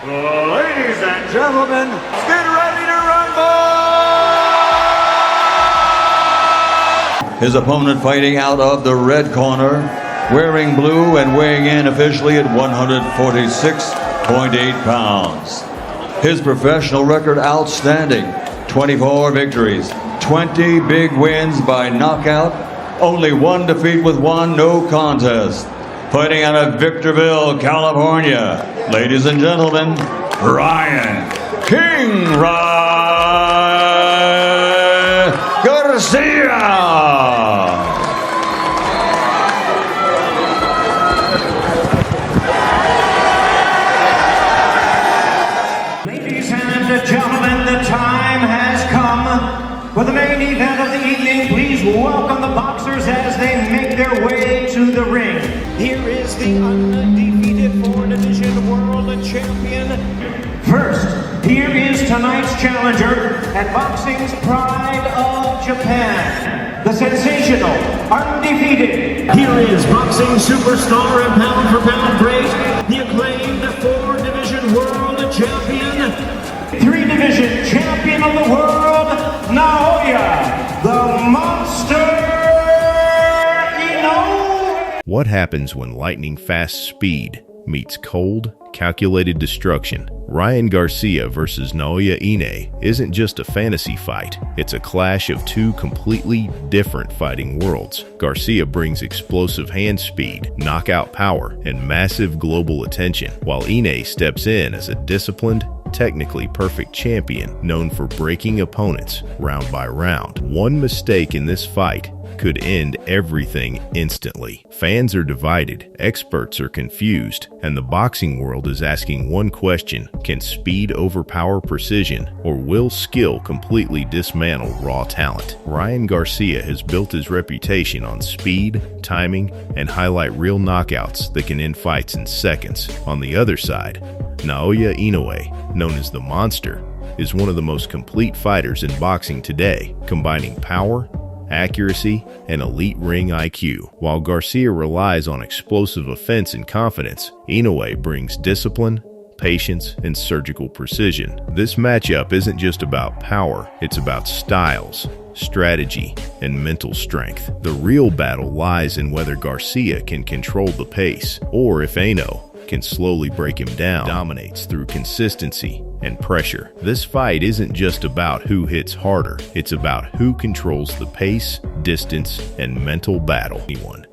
Ladies and gentlemen, get ready to rumble! His opponent fighting out of the red corner, wearing blue and weighing in officially at 146.8 pounds. His professional record outstanding, 24 victories, 20 big wins by knockout, only one defeat with one no contest. Fighting out of Victorville, California, ladies and gentlemen, Ryan Garcia! Ladies and gentlemen, the time has come for the main event of the evening. Please welcome the boxers as they make their way to the ring. Here is the undefeated four-division world champion. First, here is tonight's challenger and boxing's pride of Japan, the sensational, undefeated. Here is boxing superstar and pound-for-pound great, the acclaimed four-division world champion, three-division champion of the world, Naoya, the Monster Inoue. What happens when lightning-fast speed meets cold, calculated destruction? Ryan Garcia versus Naoya Inoue isn't just a fantasy fight, it's a clash of two completely different fighting worlds. Garcia brings explosive hand speed, knockout power, and massive global attention, while Inoue steps in as a disciplined, technically perfect champion known for breaking opponents round by round. One mistake in this fight could end everything instantly. Fans are divided, experts are confused, and the boxing world is asking one question: can speed overpower precision, or will skill completely dismantle raw talent? Ryan Garcia has built his reputation on speed, timing, and highlight real knockouts that can end fights in seconds. On the other side, Naoya Inoue, known as the Monster, is one of the most complete fighters in boxing today, combining power, accuracy, and elite ring IQ. While Garcia relies on explosive offense and confidence, Inoue brings discipline, patience, and surgical precision. This matchup isn't just about power, it's about styles, strategy, and mental strength. The real battle lies in whether Garcia can control the pace, or if Inoue can slowly break him down. Dominates through consistency and pressure. This fight isn't just about who hits harder, it's about who controls the pace, distance, and mental battle.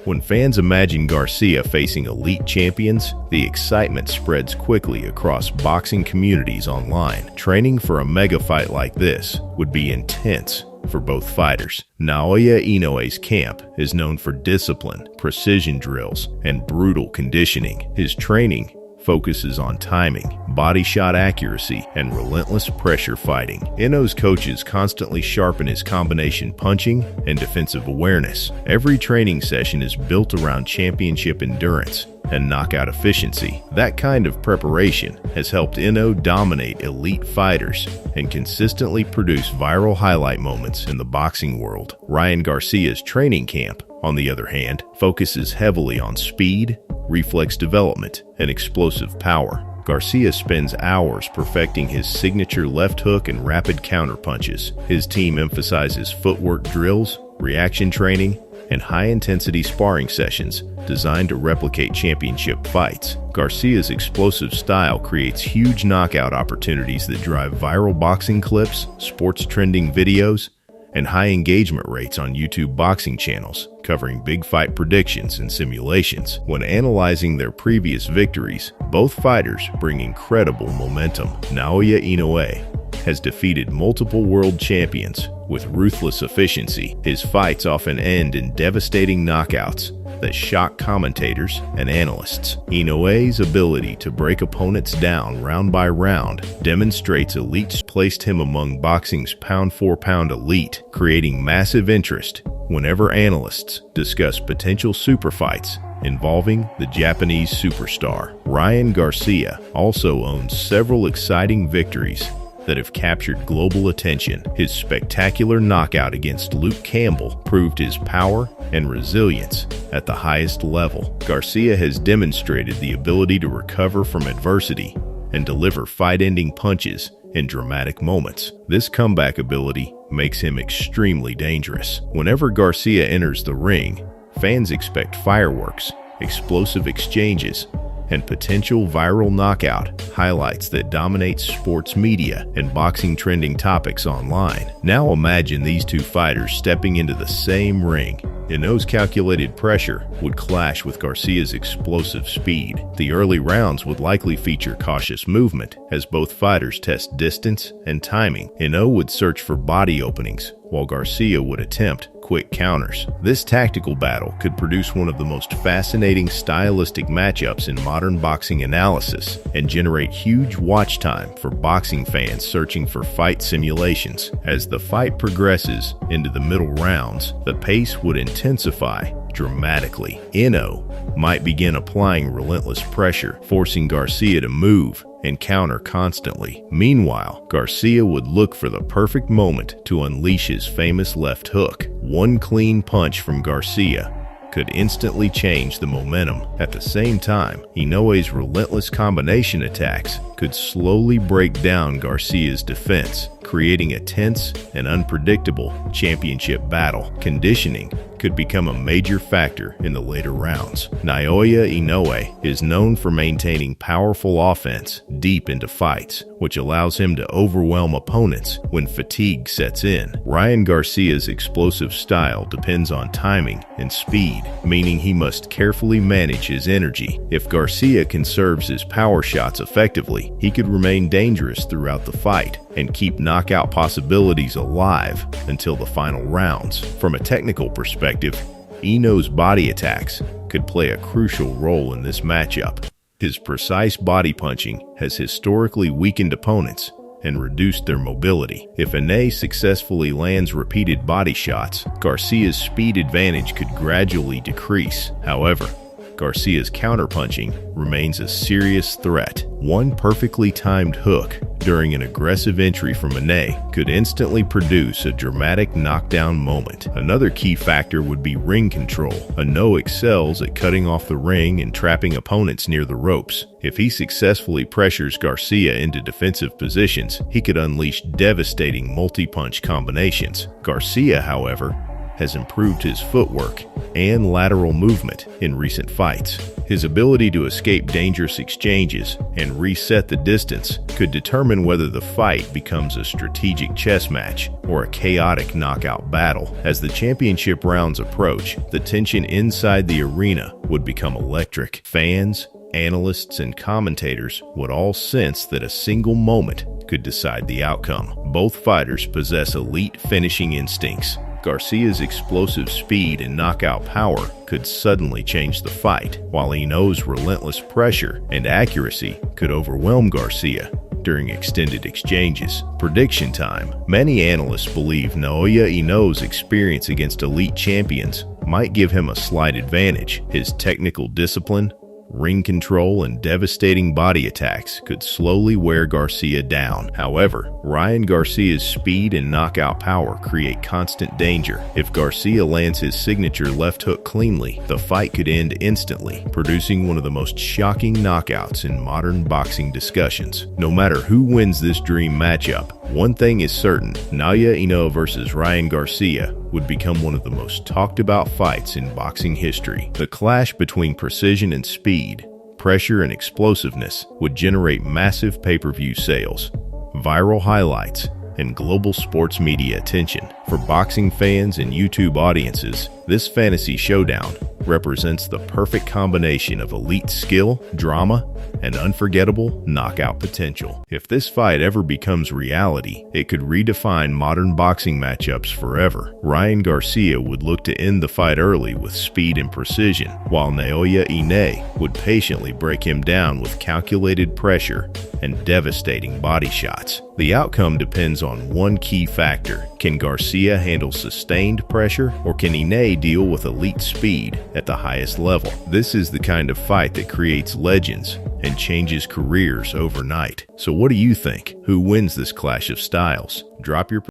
When fans imagine Garcia facing elite champions, the excitement spreads quickly across boxing communities online. Training for a mega fight like this would be intense for both fighters. Naoya Inoue's camp is known for discipline, precision drills, and brutal conditioning. His training focuses on timing, body shot accuracy, and relentless pressure fighting. Inoue's coaches constantly sharpen his combination punching and defensive awareness. Every training session is built around championship endurance and knockout efficiency. That kind of preparation has helped Inoue dominate elite fighters and consistently produce viral highlight moments in the boxing world. Ryan Garcia's training camp, on the other hand, focuses heavily on speed, reflex development, and explosive power. Garcia spends hours perfecting his signature left hook and rapid counter punches. His team emphasizes footwork drills, reaction training, and high-intensity sparring sessions designed to replicate championship fights. Garcia's explosive style creates huge knockout opportunities that drive viral boxing clips, sports trending videos, and high engagement rates on YouTube boxing channels covering big fight predictions and simulations. When analyzing their previous victories, both fighters bring incredible momentum. Naoya Inoue has defeated multiple world champions with ruthless efficiency. His fights often end in devastating knockouts that shock commentators and analysts. Inoue's ability to break opponents down round by round demonstrates elites placed him among boxing's pound-for-pound elite, creating massive interest whenever analysts discuss potential super fights involving the Japanese superstar. Ryan Garcia also owns several exciting victories that have captured global attention. His spectacular knockout against Luke Campbell proved his power and resilience at the highest level. Garcia has demonstrated the ability to recover from adversity and deliver fight-ending punches in dramatic moments. This comeback ability makes him extremely dangerous. Whenever Garcia enters the ring, fans expect fireworks, explosive exchanges, and potential viral knockout highlights that dominate sports media and boxing trending topics online. Now imagine these two fighters stepping into the same ring. Inoue's calculated pressure would clash with Garcia's explosive speed. The early rounds would likely feature cautious movement as both fighters test distance and timing. Inoue would search for body openings, while Garcia would attempt quick counters. This tactical battle could produce one of the most fascinating stylistic matchups in modern boxing analysis and generate huge watch time for boxing fans searching for fight simulations. As the fight progresses into the middle rounds, the pace would intensify dramatically. Inoue might begin applying relentless pressure, forcing Garcia to move and counter constantly. Meanwhile, Garcia would look for the perfect moment to unleash his famous left hook. One clean punch from Garcia could instantly change the momentum. At the same time, Inoue's relentless combination attacks could slowly break down Garcia's defense, creating a tense and unpredictable championship battle. Conditioning could become a major factor in the later rounds. Naoya Inoue is known for maintaining powerful offense deep into fights, which allows him to overwhelm opponents when fatigue sets in. Ryan Garcia's explosive style depends on timing and speed, meaning he must carefully manage his energy. If Garcia conserves his power shots effectively, he could remain dangerous throughout the fight and keep knockout possibilities alive until the final rounds. From a technical perspective, Inoue's body attacks could play a crucial role in this matchup. His precise body punching has historically weakened opponents and reduced their mobility. If Inoue successfully lands repeated body shots, Garcia's speed advantage could gradually decrease. However, Garcia's counterpunching remains a serious threat. One perfectly timed hook during an aggressive entry from Inoue could instantly produce a dramatic knockdown moment. Another key factor would be ring control. Inoue excels at cutting off the ring and trapping opponents near the ropes. If he successfully pressures Garcia into defensive positions, he could unleash devastating multi-punch combinations. Garcia, however, has improved his footwork and lateral movement in recent fights. His ability to escape dangerous exchanges and reset the distance could determine whether the fight becomes a strategic chess match or a chaotic knockout battle. As the championship rounds approach, the tension inside the arena would become electric. Fans, analysts, and commentators would all sense that a single moment could decide the outcome. Both fighters possess elite finishing instincts. Garcia's explosive speed and knockout power could suddenly change the fight, while Inoue's relentless pressure and accuracy could overwhelm Garcia during extended exchanges. Prediction time. Many analysts believe Naoya Inoue's experience against elite champions might give him a slight advantage. His technical discipline, ring control, and devastating body attacks could slowly wear Garcia down. However, Ryan Garcia's speed and knockout power create constant danger. If Garcia lands his signature left hook cleanly, the fight could end instantly, producing one of the most shocking knockouts in modern boxing discussions. No matter who wins this dream matchup, one thing is certain: Naoya Inoue versus Ryan Garcia would become one of the most talked about fights in boxing history. The clash between precision and speed, pressure and explosiveness would generate massive pay-per-view sales, viral highlights, and global sports media attention. For boxing fans and YouTube audiences, this fantasy showdown represents the perfect combination of elite skill, drama, and unforgettable knockout potential. If this fight ever becomes reality, it could redefine modern boxing matchups forever. Ryan Garcia would look to end the fight early with speed and precision, while Naoya Inoue would patiently break him down with calculated pressure and devastating body shots. The outcome depends on one key factor: can Garcia handle sustained pressure, or can Inoue deal with elite speed at the highest level? This is the kind of fight that creates legends and changes careers overnight. So what do you think? Who wins this clash of styles?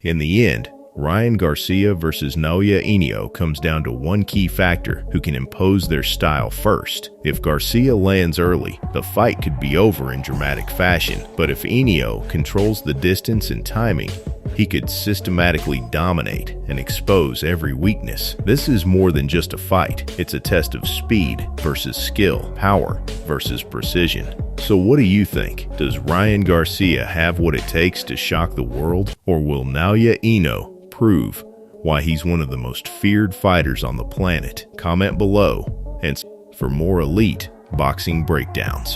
In the end, Ryan Garcia versus Naoya Inoue comes down to one key factor: who can impose their style first. If Garcia lands early, the fight could be over in dramatic fashion, but if Inoue controls the distance and timing, he could systematically dominate and expose every weakness. This is more than just a fight. It's a test of speed versus skill, power versus precision. So what do you think? Does Ryan Garcia have what it takes to shock the world? Or will Naoya Inoue prove why he's one of the most feared fighters on the planet? Comment below and for more elite boxing breakdowns.